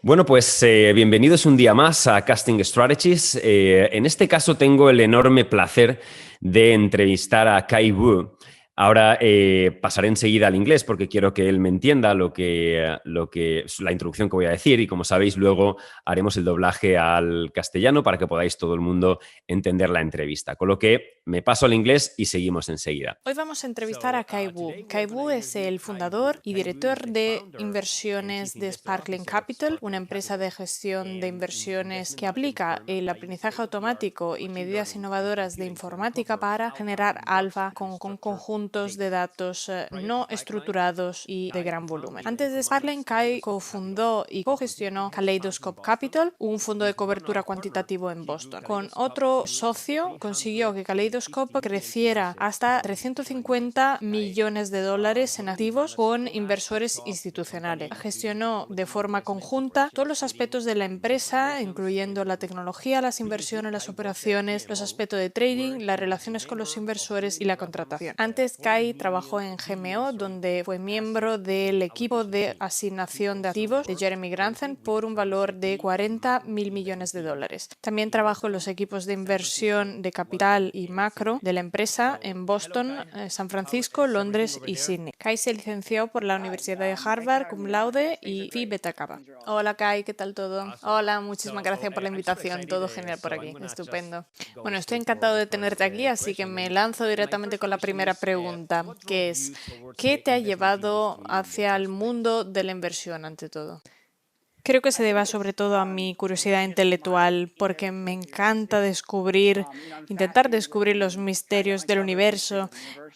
Bueno, pues bienvenidos un día más a Casting Strategies. En este caso tengo el enorme placer de entrevistar a Kai Wu. Ahora pasaré enseguida al inglés porque quiero que él me entienda la introducción que voy a decir y como sabéis luego haremos el doblaje al castellano para que podáis todo el mundo entender la entrevista. Con lo que me paso al inglés y seguimos enseguida. Hoy vamos a entrevistar a Kai Wu. Kai Wu es el fundador y director de inversiones de Sparkling Capital, una empresa de gestión de inversiones que aplica el aprendizaje automático y medidas innovadoras de informática para generar alfa con conjuntos de datos no estructurados y de gran volumen. Antes de Sparkling, Kai cofundó y cogestionó Kaleidoscope Capital, un fondo de cobertura cuantitativo en Boston. Con otro socio consiguió que Kaleidoscope creciera hasta 350 millones de dólares en activos con inversores institucionales. Gestionó de forma conjunta todos los aspectos de la empresa, incluyendo la tecnología, las inversiones, las operaciones, los aspectos de trading, las relaciones con los inversores y la contratación. Antes, Kai trabajó en GMO, donde fue miembro del equipo de asignación de activos de Jeremy Grantham por un valor de 40.000 millones de dólares. También trabajó en los equipos de inversión de capital y macro de la empresa en Boston, San Francisco, Londres y Sydney. Kai se licenció por la Universidad de Harvard cum laude y Phi Beta Kappa. Hola Kai, ¿qué tal todo? Hola, muchísimas gracias por la invitación, todo genial por aquí, estupendo. Bueno, estoy encantado de tenerte aquí, así que me lanzo directamente con la primera pregunta, que es, ¿qué te ha llevado hacia el mundo de la inversión ante todo? Creo que se deba sobre todo a mi curiosidad intelectual, porque me encanta intentar descubrir los misterios del universo,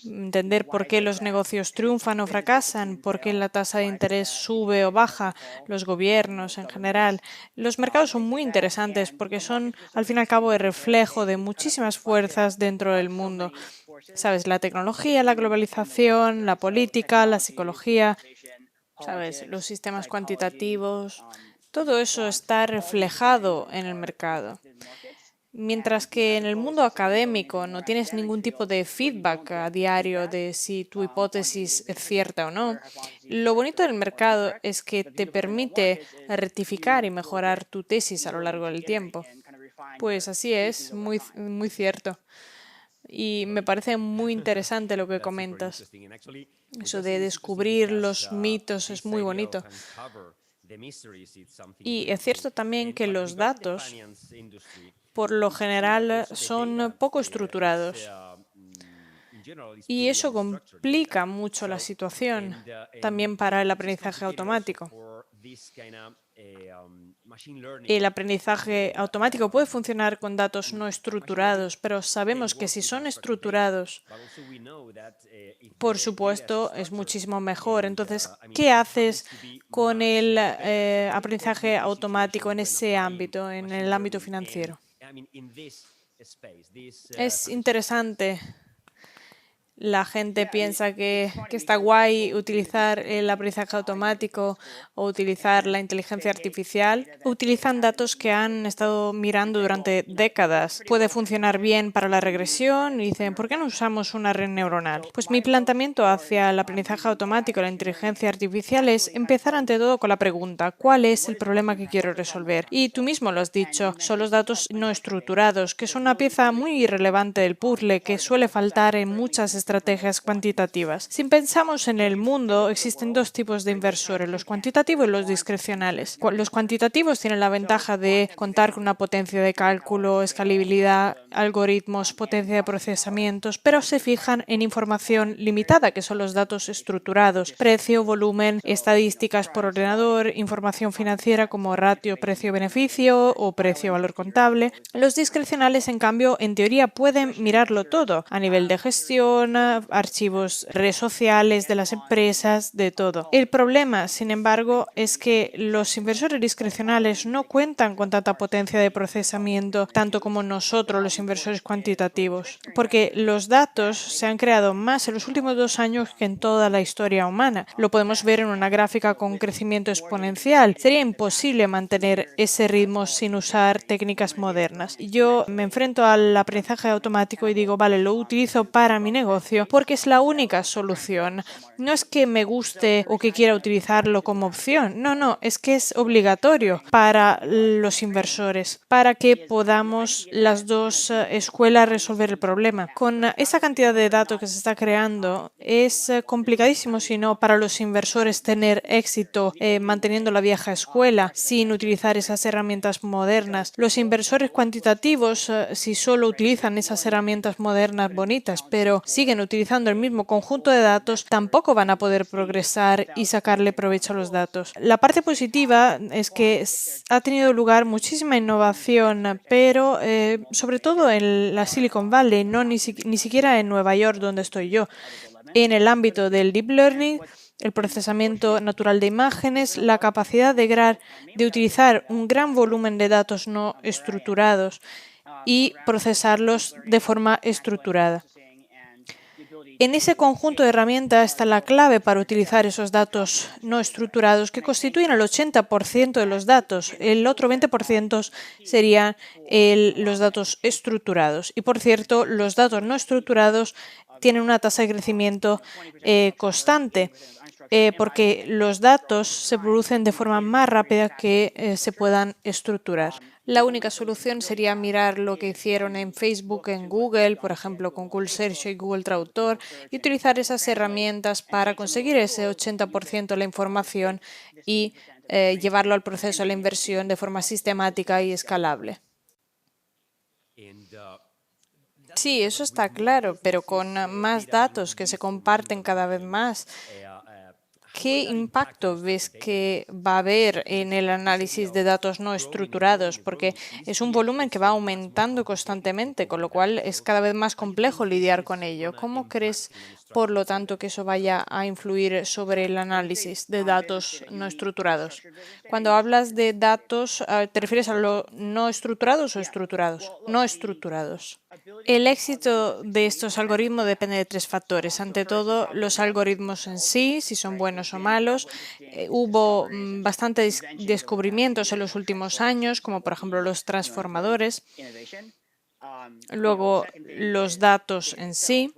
entender por qué los negocios triunfan o fracasan, por qué la tasa de interés sube o baja, los gobiernos en general. Los mercados son muy interesantes porque son, al fin y al cabo, el reflejo de muchísimas fuerzas dentro del mundo. ¿Sabes? La tecnología, la globalización, la política, la psicología. ¿Sabes? Los sistemas cuantitativos, todo eso está reflejado en el mercado. Mientras que en el mundo académico no tienes ningún tipo de feedback a diario de si tu hipótesis es cierta o no, lo bonito del mercado es que te permite rectificar y mejorar tu tesis a lo largo del tiempo. Pues así es, muy, muy cierto. Y me parece muy interesante lo que comentas. Eso de descubrir los mitos es muy bonito. Y es cierto también que los datos, por lo general, son poco estructurados. Y eso complica mucho la situación también para el aprendizaje automático. El aprendizaje automático puede funcionar con datos no estructurados, pero sabemos que si son estructurados, por supuesto, es muchísimo mejor. Entonces, ¿qué haces con el aprendizaje automático en ese ámbito, en el ámbito financiero? Es interesante. La gente piensa que está guay utilizar el aprendizaje automático o utilizar la inteligencia artificial. Utilizan datos que han estado mirando durante décadas. Puede funcionar bien para la regresión y dicen, ¿por qué no usamos una red neuronal? Pues mi planteamiento hacia el aprendizaje automático y la inteligencia artificial es empezar ante todo con la pregunta, ¿cuál es el problema que quiero resolver? Y tú mismo lo has dicho, son los datos no estructurados, que son una pieza muy irrelevante del puzzle que suele faltar en muchas estrategias cuantitativas. Si pensamos en el mundo, existen dos tipos de inversores, los cuantitativos y los discrecionales. Los cuantitativos tienen la ventaja de contar con una potencia de cálculo, escalabilidad, algoritmos, potencia de procesamientos, pero se fijan en información limitada, que son los datos estructurados, precio, volumen, estadísticas por ordenador, información financiera como ratio precio-beneficio o precio-valor contable. Los discrecionales, en cambio, en teoría pueden mirarlo todo, a nivel de gestión, archivos, redes sociales de las empresas, de todo. El problema, sin embargo, es que los inversores discrecionales no cuentan con tanta potencia de procesamiento, tanto como nosotros, los inversores cuantitativos, porque los datos se han creado más en los últimos 2 años que en toda la historia humana. Lo podemos ver en una gráfica con un crecimiento exponencial. Sería imposible mantener ese ritmo sin usar técnicas modernas. Yo me enfrento al aprendizaje automático y digo, vale, lo utilizo para mi negocio, negocio porque es la única solución. No es que me guste o que quiera utilizarlo como opción. No, es que es obligatorio para los inversores, para que podamos las dos escuelas resolver el problema. Con esa cantidad de datos que se está creando, es complicadísimo, si no, para los inversores tener éxito manteniendo la vieja escuela sin utilizar esas herramientas modernas. Los inversores cuantitativos, si solo utilizan esas herramientas modernas bonitas, pero siguen utilizando el mismo conjunto de datos, tampoco van a poder progresar y sacarle provecho a los datos. La parte positiva es que ha tenido lugar muchísima innovación, pero sobre todo en la Silicon Valley, no ni siquiera en Nueva York, donde estoy yo, en el ámbito del deep learning, el procesamiento natural de imágenes, la capacidad de utilizar un gran volumen de datos no estructurados y procesarlos de forma estructurada. En ese conjunto de herramientas está la clave para utilizar esos datos no estructurados, que constituyen el 80% de los datos. El otro 20% serían los datos estructurados. Y, por cierto, los datos no estructurados tienen una tasa de crecimiento constante, porque los datos se producen de forma más rápida que se puedan estructurar. La única solución sería mirar lo que hicieron en Facebook, en Google, por ejemplo, con Google Search y Google Traductor, y utilizar esas herramientas para conseguir ese 80% de la información y llevarlo al proceso de la inversión de forma sistemática y escalable. Sí, eso está claro, pero con más datos que se comparten cada vez más, ¿qué impacto ves que va a haber en el análisis de datos no estructurados? Porque es un volumen que va aumentando constantemente, con lo cual es cada vez más complejo lidiar con ello. ¿Cómo crees, por lo tanto, que eso vaya a influir sobre el análisis de datos no estructurados? Cuando hablas de datos, ¿te refieres a lo no estructurados o estructurados? No estructurados. El éxito de estos algoritmos depende de tres factores. Ante todo, los algoritmos en sí, si son buenos o malos. Hubo bastantes descubrimientos en los últimos años, como por ejemplo los transformadores. Luego, los datos en sí.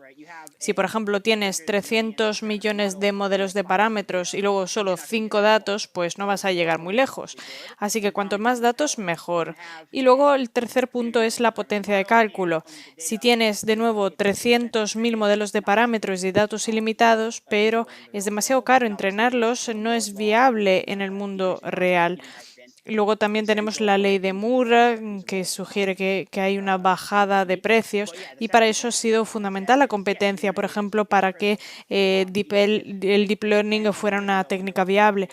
Si, por ejemplo, tienes 300 millones de modelos de parámetros y luego solo 5 datos, pues no vas a llegar muy lejos. Así que cuanto más datos, mejor. Y luego el tercer punto es la potencia de cálculo. Si tienes, de nuevo, 300.000 modelos de parámetros y datos ilimitados, pero es demasiado caro entrenarlos, no es viable en el mundo real. Luego también tenemos la ley de Moore, que sugiere que hay una bajada de precios, y para eso ha sido fundamental la competencia, por ejemplo, para que el deep learning fuera una técnica viable.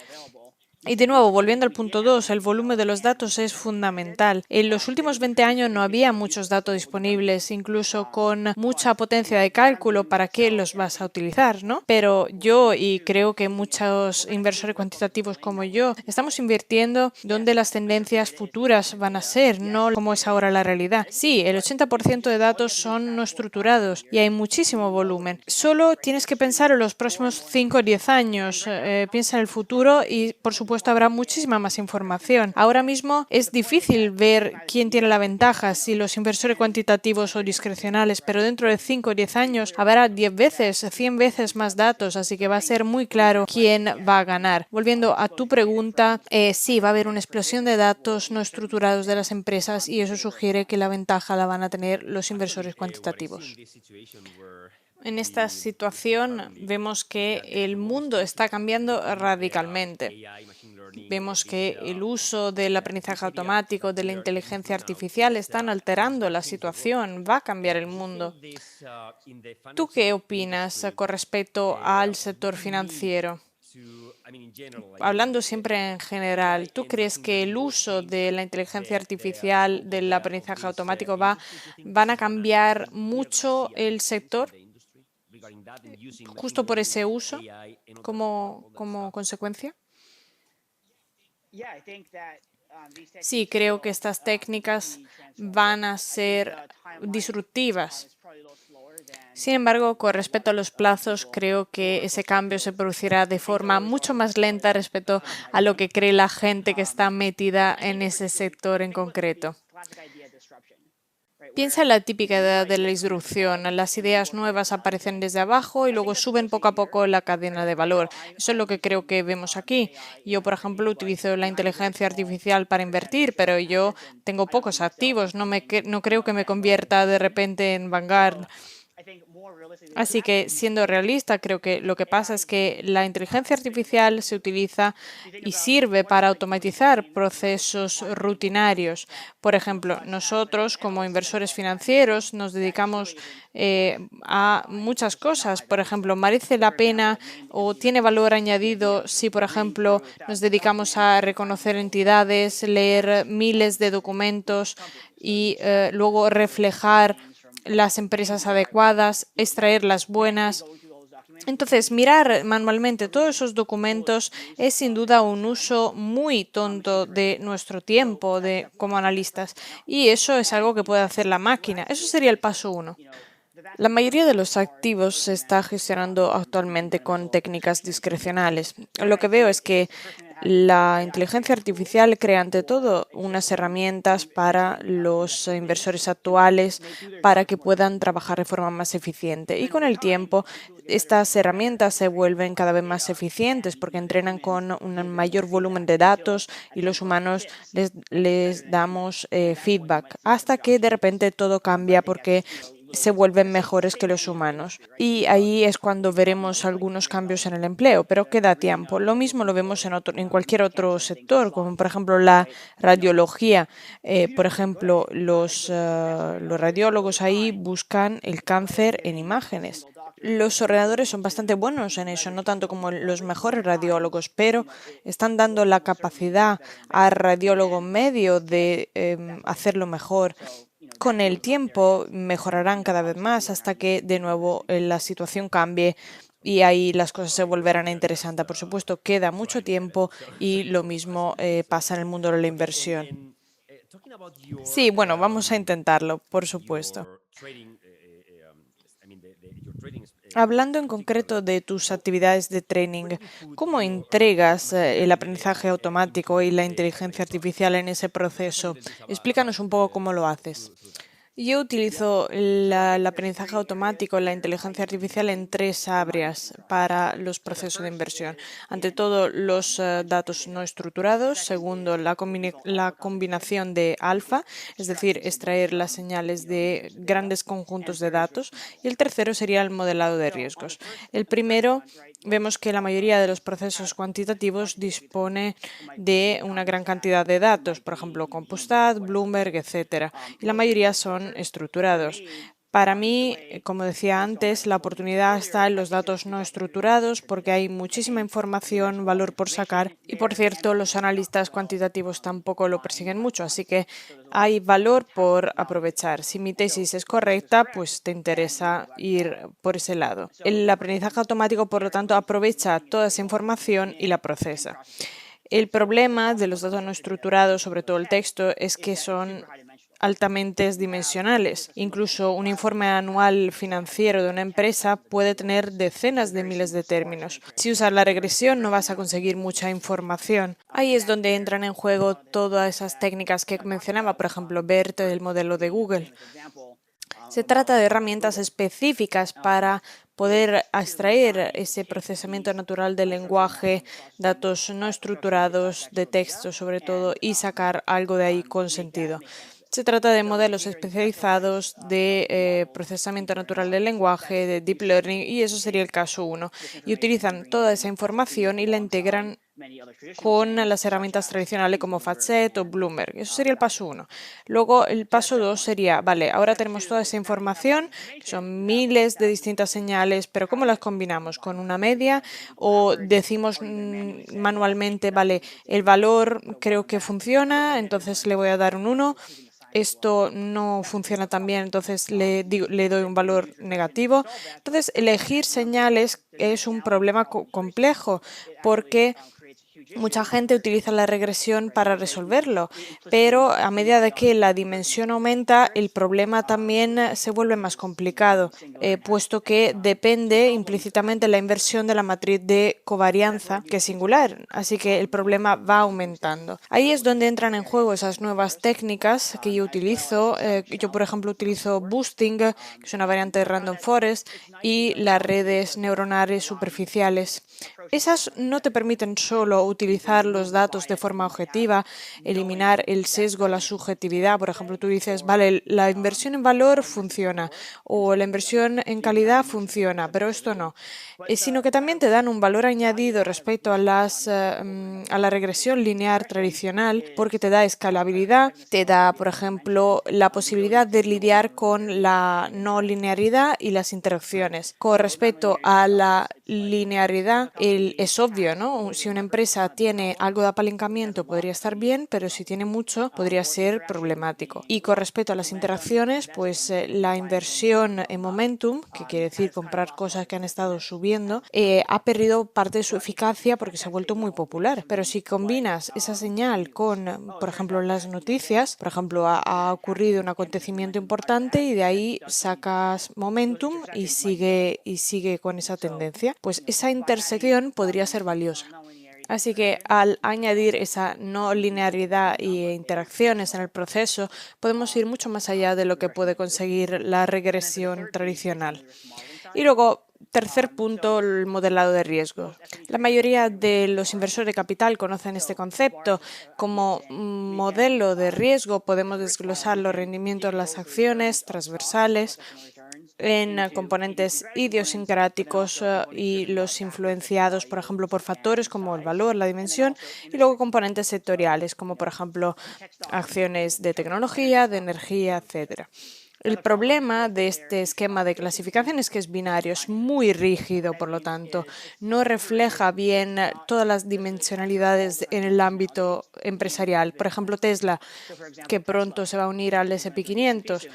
Y de nuevo, volviendo al punto 2, el volumen de los datos es fundamental. En los últimos 20 años no había muchos datos disponibles, incluso con mucha potencia de cálculo. ¿Para qué los vas a utilizar, no? Pero yo, y creo que muchos inversores cuantitativos como yo, estamos invirtiendo donde las tendencias futuras van a ser, no como es ahora la realidad. Sí, el 80% de datos son no estructurados y hay muchísimo volumen. Solo tienes que pensar en los próximos 5 o 10 años. Piensa en el futuro y, por supuesto, habrá muchísima más información. Ahora mismo es difícil ver quién tiene la ventaja, si los inversores cuantitativos o discrecionales, pero dentro de 5 o 10 años habrá 10 veces, 100 veces más datos, así que va a ser muy claro quién va a ganar. Volviendo a tu pregunta, sí, va a haber una explosión de datos no estructurados de las empresas y eso sugiere que la ventaja la van a tener los inversores cuantitativos. En esta situación vemos que el mundo está cambiando radicalmente. Vemos que el uso del aprendizaje automático, de la inteligencia artificial, están alterando la situación, va a cambiar el mundo. ¿Tú qué opinas con respecto al sector financiero? Hablando siempre en general, ¿tú crees que el uso de la inteligencia artificial, del aprendizaje automático, van a cambiar mucho el sector justo por ese uso como consecuencia? Sí, creo que estas técnicas van a ser disruptivas. Sin embargo, con respecto a los plazos, creo que ese cambio se producirá de forma mucho más lenta respecto a lo que cree la gente que está metida en ese sector en concreto. Piensa en la típica idea de la disrupción. Las ideas nuevas aparecen desde abajo y luego suben poco a poco la cadena de valor. Eso es lo que creo que vemos aquí. Yo, por ejemplo, utilizo la inteligencia artificial para invertir, pero yo tengo pocos activos. No creo que me convierta de repente en Vanguard. Así que, siendo realista, creo que lo que pasa es que la inteligencia artificial se utiliza y sirve para automatizar procesos rutinarios. Por ejemplo, nosotros como inversores financieros nos dedicamos a muchas cosas. Por ejemplo, ¿merece la pena o tiene valor añadido si, por ejemplo, nos dedicamos a reconocer entidades, leer miles de documentos y luego reflejar las empresas adecuadas, extraer las buenas? Entonces, mirar manualmente todos esos documentos es sin duda un uso muy tonto de nuestro tiempo como analistas. Y eso es algo que puede hacer la máquina. Eso sería el paso uno. La mayoría de los activos se está gestionando actualmente con técnicas discrecionales. Lo que veo es que la inteligencia artificial crea ante todo unas herramientas para los inversores actuales para que puedan trabajar de forma más eficiente. Y con el tiempo, estas herramientas se vuelven cada vez más eficientes porque entrenan con un mayor volumen de datos y los humanos les damos feedback hasta que de repente todo cambia porque se vuelven mejores que los humanos. Y ahí es cuando veremos algunos cambios en el empleo, pero queda tiempo. Lo mismo lo vemos en cualquier otro sector, como por ejemplo la radiología. Por ejemplo, los radiólogos ahí buscan el cáncer en imágenes. Los ordenadores son bastante buenos en eso, no tanto como los mejores radiólogos, pero están dando la capacidad al radiólogo medio de hacerlo mejor. Con el tiempo mejorarán cada vez más hasta que de nuevo la situación cambie y ahí las cosas se volverán interesantes. Por supuesto, queda mucho tiempo y lo mismo pasa en el mundo de la inversión. Sí, bueno, vamos a intentarlo, por supuesto. Hablando en concreto de tus actividades de training, ¿cómo entregas el aprendizaje automático y la inteligencia artificial en ese proceso? Explícanos un poco cómo lo haces. Yo utilizo el aprendizaje automático, la inteligencia artificial en tres áreas para los procesos de inversión. Ante todo, los datos no estructurados. Segundo, la combinación de alfa, es decir, extraer las señales de grandes conjuntos de datos. Y el tercero sería el modelado de riesgos. El primero, vemos que la mayoría de los procesos cuantitativos dispone de una gran cantidad de datos, por ejemplo, Compustat, Bloomberg, etcétera, y la mayoría son estructurados. Para mí, como decía antes, la oportunidad está en los datos no estructurados porque hay muchísima información, valor por sacar y, por cierto, los analistas cuantitativos tampoco lo persiguen mucho, así que hay valor por aprovechar. Si mi tesis es correcta, pues te interesa ir por ese lado. El aprendizaje automático, por lo tanto, aprovecha toda esa información y la procesa. El problema de los datos no estructurados, sobre todo el texto, es que son altamente dimensionales. Incluso un informe anual financiero de una empresa puede tener decenas de miles de términos. Si usas la regresión no vas a conseguir mucha información. Ahí es donde entran en juego todas esas técnicas que mencionaba, por ejemplo, BERT, el modelo de Google. Se trata de herramientas específicas para poder extraer ese procesamiento natural del lenguaje, datos no estructurados, de texto sobre todo, y sacar algo de ahí con sentido. Se trata de modelos especializados de procesamiento natural del lenguaje, de deep learning, y eso sería el caso 1. Y utilizan toda esa información y la integran con las herramientas tradicionales como FactSet o Bloomberg. Eso sería el paso 1. Luego, el paso 2 sería, vale, ahora tenemos toda esa información, que son miles de distintas señales, pero ¿cómo las combinamos? ¿Con una media? ¿O decimos manualmente, vale, el valor creo que funciona, entonces le voy a dar un 1? Esto no funciona tan bien, entonces le doy un valor negativo. Entonces, elegir señales es un problema complejo porque Mucha gente utiliza la regresión para resolverlo, pero a medida de que la dimensión aumenta, el problema también se vuelve más complicado, puesto que depende implícitamente la inversión de la matriz de covarianza, que es singular, así que el problema va aumentando. Ahí es donde entran en juego esas nuevas técnicas que yo utilizo. Yo, por ejemplo, utilizo boosting, que es una variante de random forest, y las redes neuronales superficiales. Esas no te permiten solo utilizar los datos de forma objetiva, eliminar el sesgo, la subjetividad. Por ejemplo, tú dices, vale, la inversión en valor funciona o la inversión en calidad funciona, pero esto no. Sino que también te dan un valor añadido respecto a la regresión lineal tradicional, porque te da escalabilidad, te da, por ejemplo, la posibilidad de lidiar con la no linearidad y las interacciones. Con respecto a la linearidad, es obvio, ¿no? Si una empresa tiene algo de apalancamiento podría estar bien, pero si tiene mucho podría ser problemático. Y con respecto a las interacciones, pues la inversión en momentum, que quiere decir comprar cosas que han estado subiendo, ha perdido parte de su eficacia porque se ha vuelto muy popular. Pero si combinas esa señal con, por ejemplo, las noticias, por ejemplo, ha ocurrido un acontecimiento importante y de ahí sacas momentum y sigue con esa tendencia, pues esa intersección podría ser valiosa. Así que al añadir esa no linealidad e interacciones en el proceso, podemos ir mucho más allá de lo que puede conseguir la regresión tradicional. Y luego, tercer punto, el modelado de riesgo. La mayoría de los inversores de capital conocen este concepto. Como modelo de riesgo podemos desglosar los rendimientos de las acciones transversales en componentes idiosincráticos y los influenciados, por ejemplo, por factores como el valor, la dimensión, y luego componentes sectoriales, como por ejemplo acciones de tecnología, de energía, etcétera. El problema de este esquema de clasificación es que es binario, es muy rígido, por lo tanto, no refleja bien todas las dimensionalidades en el ámbito empresarial. Por ejemplo, Tesla, que pronto se va a unir al S&P 500,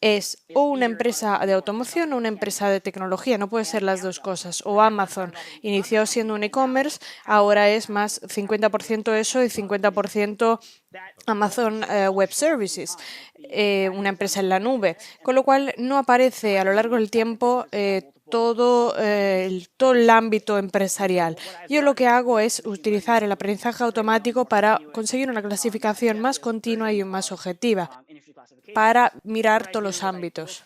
es o una empresa de automoción o una empresa de tecnología, no puede ser las dos cosas. O Amazon inició siendo un e-commerce, ahora es más 50% eso y 50% Amazon Web Services, una empresa en la nube, con lo cual no aparece a lo largo del tiempo todo el ámbito empresarial. Yo lo que hago es utilizar el aprendizaje automático para conseguir una clasificación más continua y más objetiva, para mirar todos los ámbitos.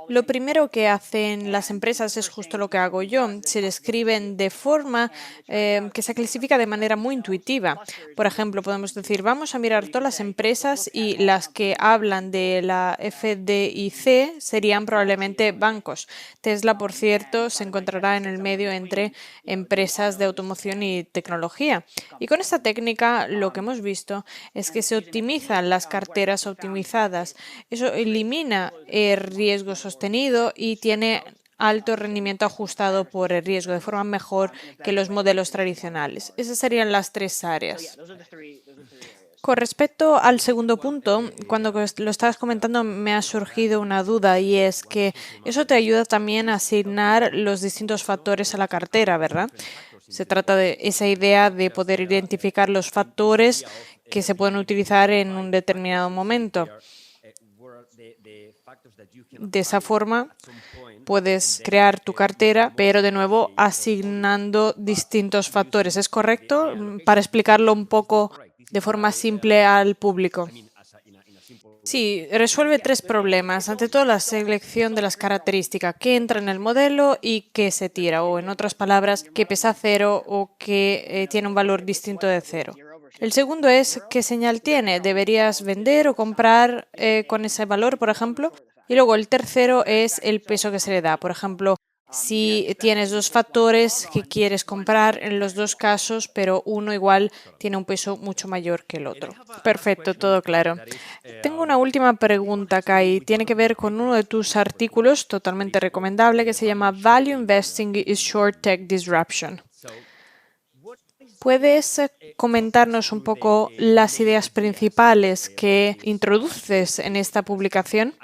Lo primero que hacen las empresas es justo lo que hago yo. Se describen de forma que se clasifica de manera muy intuitiva. Por ejemplo, podemos decir, vamos a mirar todas las empresas y las que hablan de la FDIC serían probablemente bancos. Tesla, por cierto, se encontrará en el medio entre empresas de automoción y tecnología. Y con esta técnica lo que hemos visto es que se optimizan las carteras optimizadas. Eso elimina el riesgo sostenido y tiene alto rendimiento ajustado por el riesgo, de forma mejor que los modelos tradicionales. Esas serían las tres áreas. Con respecto al segundo punto, cuando lo estabas comentando me ha surgido una duda y es que eso te ayuda también a asignar los distintos factores a la cartera, ¿verdad? Se trata de esa idea de poder identificar los factores que se pueden utilizar en un determinado momento. De esa forma, puedes crear tu cartera, pero de nuevo asignando distintos factores. ¿Es correcto? Para explicarlo un poco de forma simple al público. Sí, resuelve tres problemas. Ante todo, la selección de las características que entra en el modelo y que se tira, o en otras palabras, que pesa cero o que tiene un valor distinto de cero. El segundo es qué señal tiene. ¿Deberías vender o comprar con ese valor, por ejemplo? Y luego el tercero es el peso que se le da. Por ejemplo, si tienes dos factores que quieres comprar en los dos casos, pero uno igual tiene un peso mucho mayor que el otro. Perfecto, todo claro. Tengo una última pregunta, Kai. Tiene que ver con uno de tus artículos, totalmente recomendable, que se llama Value Investing is Short Tech Disruption. ¿Puedes comentarnos un poco las ideas principales que introduces en esta publicación?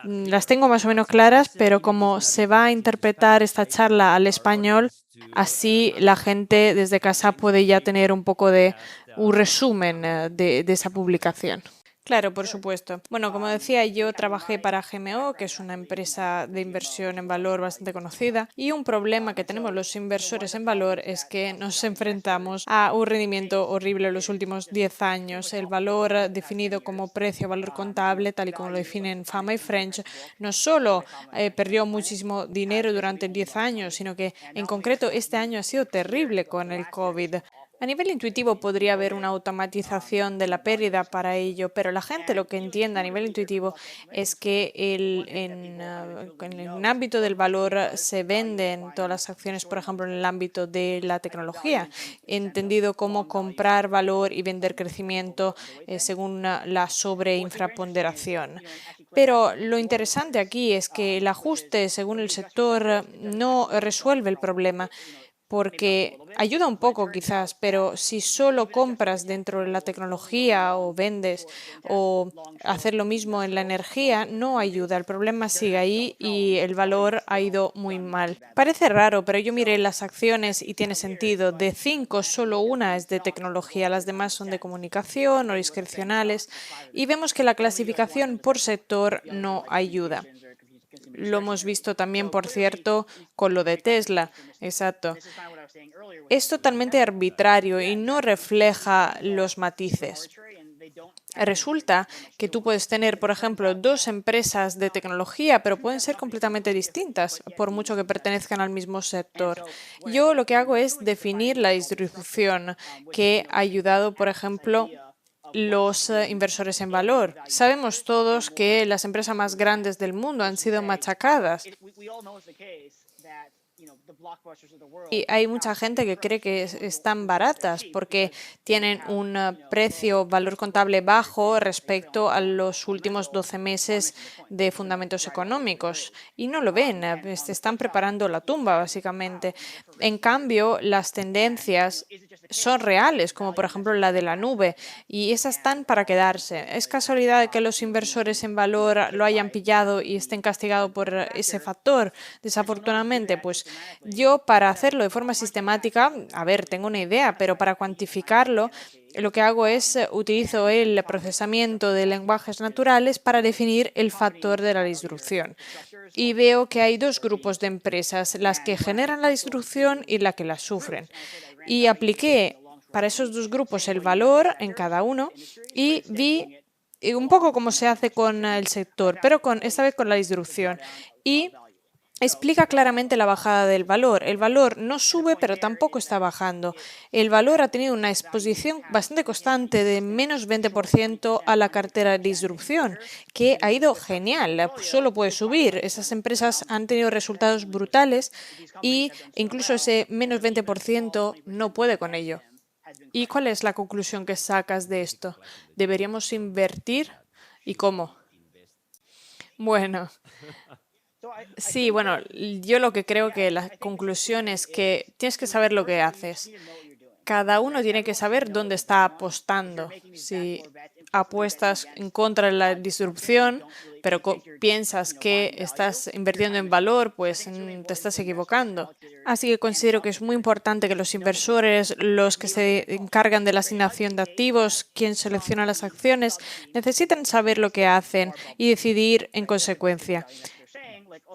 Las tengo más o menos claras, pero como se va a interpretar esta charla al español, Así la gente desde casa puede ya tener un poco de un resumen de esa publicación. Claro, por supuesto. Bueno, como decía, yo trabajé para GMO, que es una empresa de inversión en valor bastante conocida, y un problema que tenemos los inversores en valor es que nos enfrentamos a un rendimiento horrible en los últimos 10 años. El valor definido como precio valor contable, tal y como lo definen Fama y French, no solo perdió muchísimo dinero durante 10 años, sino que en concreto este año ha sido terrible con el COVID. A nivel intuitivo podría haber una automatización de la pérdida para ello, pero la gente lo que entiende a nivel intuitivo es que en el ámbito del valor se venden todas las acciones, por ejemplo, en el ámbito de la tecnología, entendido como comprar valor y vender crecimiento según la sobreinfraponderación. Pero lo interesante aquí es que el ajuste según el sector no resuelve el problema porque ayuda un poco quizás, pero si solo compras dentro de la tecnología o vendes o hacer lo mismo en la energía, no ayuda. El problema sigue ahí y el valor ha ido muy mal. Parece raro, pero yo miré las acciones y tiene sentido. De 5, solo una es de tecnología, las demás son de comunicación o discrecionales y vemos que la clasificación por sector no ayuda. Lo hemos visto también, por cierto, con lo de Tesla. Exacto. Es totalmente arbitrario y no refleja los matices. Resulta que tú puedes tener, por ejemplo, dos empresas de tecnología, pero pueden ser completamente distintas, por mucho que pertenezcan al mismo sector. Yo lo que hago es definir la distribución que ha ayudado, por ejemplo, los inversores en valor. Sabemos todos que las empresas más grandes del mundo han sido machacadas. Y hay mucha gente que cree que están baratas porque tienen un precio, valor contable bajo respecto a los últimos 12 meses de fundamentos económicos. Y no lo ven, se están preparando la tumba, básicamente. En cambio, las tendencias son reales, como por ejemplo la de la nube, y esas están para quedarse. ¿Es casualidad que los inversores en valor lo hayan pillado y estén castigados por ese factor? Desafortunadamente, pues yo para hacerlo de forma sistemática, a ver, tengo una idea, pero para cuantificarlo, lo que hago es utilizo el procesamiento de lenguajes naturales para definir el factor de la disrupción. Y veo que hay dos grupos de empresas, las que generan la disrupción y las que la sufren. Y apliqué para esos dos grupos el valor en cada uno y vi un poco cómo se hace con el sector, pero esta vez con la disrupción. Y explica claramente la bajada del valor. El valor no sube, pero tampoco está bajando. El valor ha tenido una exposición bastante constante de menos 20% a la cartera de disrupción, que ha ido genial. Solo puede subir. Esas empresas han tenido resultados brutales y incluso ese menos 20% no puede con ello. ¿Y cuál es la conclusión que sacas de esto? ¿Deberíamos invertir? ¿Y cómo? Bueno. Sí, bueno, yo lo que creo que la conclusión es que tienes que saber lo que haces. Cada uno tiene que saber dónde está apostando. Si apuestas en contra de la disrupción, pero piensas que estás invirtiendo en valor, pues te estás equivocando. Así que considero que es muy importante que los inversores, los que se encargan de la asignación de activos, quien selecciona las acciones, necesitan saber lo que hacen y decidir en consecuencia.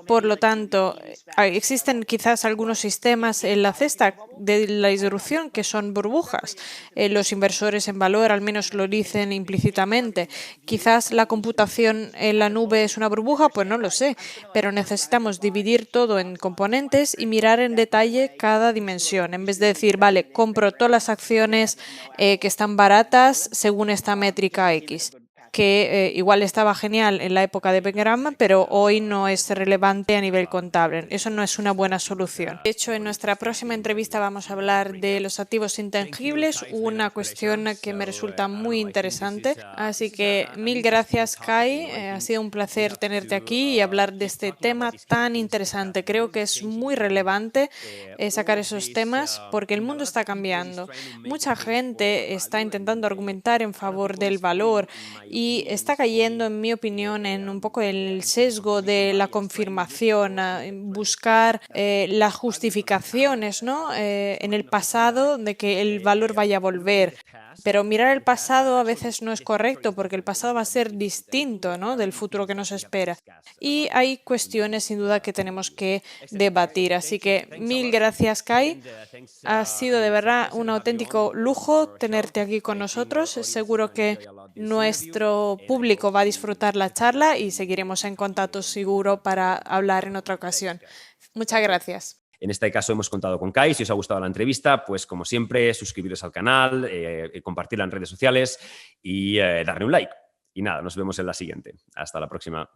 Por lo tanto, existen quizás algunos sistemas en la cesta de la disrupción que son burbujas. Los inversores en valor al menos lo dicen implícitamente. Quizás la computación en la nube es una burbuja, pues no lo sé, pero necesitamos dividir todo en componentes y mirar en detalle cada dimensión, en vez de decir, vale, compro todas las acciones que están baratas según esta métrica X, que igual estaba genial en la época de Bengram, pero hoy no es relevante a nivel contable. Eso no es una buena solución. De hecho, en nuestra próxima entrevista vamos a hablar de los activos intangibles, una cuestión que me resulta muy interesante. Así que mil gracias, Kai. Ha sido un placer tenerte aquí y hablar de este tema tan interesante. Creo que es muy relevante sacar esos temas porque el mundo está cambiando. Mucha gente está intentando argumentar en favor del valor y y está cayendo, en mi opinión, en un poco el sesgo de la confirmación, en buscar las justificaciones, ¿no? En el pasado de que el valor vaya a volver. Pero mirar el pasado a veces no es correcto porque el pasado va a ser distinto, ¿no?, del futuro que nos espera. Y hay cuestiones sin duda que tenemos que debatir. Así que mil gracias, Kai. Ha sido de verdad un auténtico lujo tenerte aquí con nosotros. Seguro que nuestro público va a disfrutar la charla y seguiremos en contacto seguro para hablar en otra ocasión. Muchas gracias. En este caso hemos contado con Kai. Si os ha gustado la entrevista, pues como siempre, suscribiros al canal, compartirla en redes sociales y darle un like. Y nada, nos vemos en la siguiente. Hasta la próxima.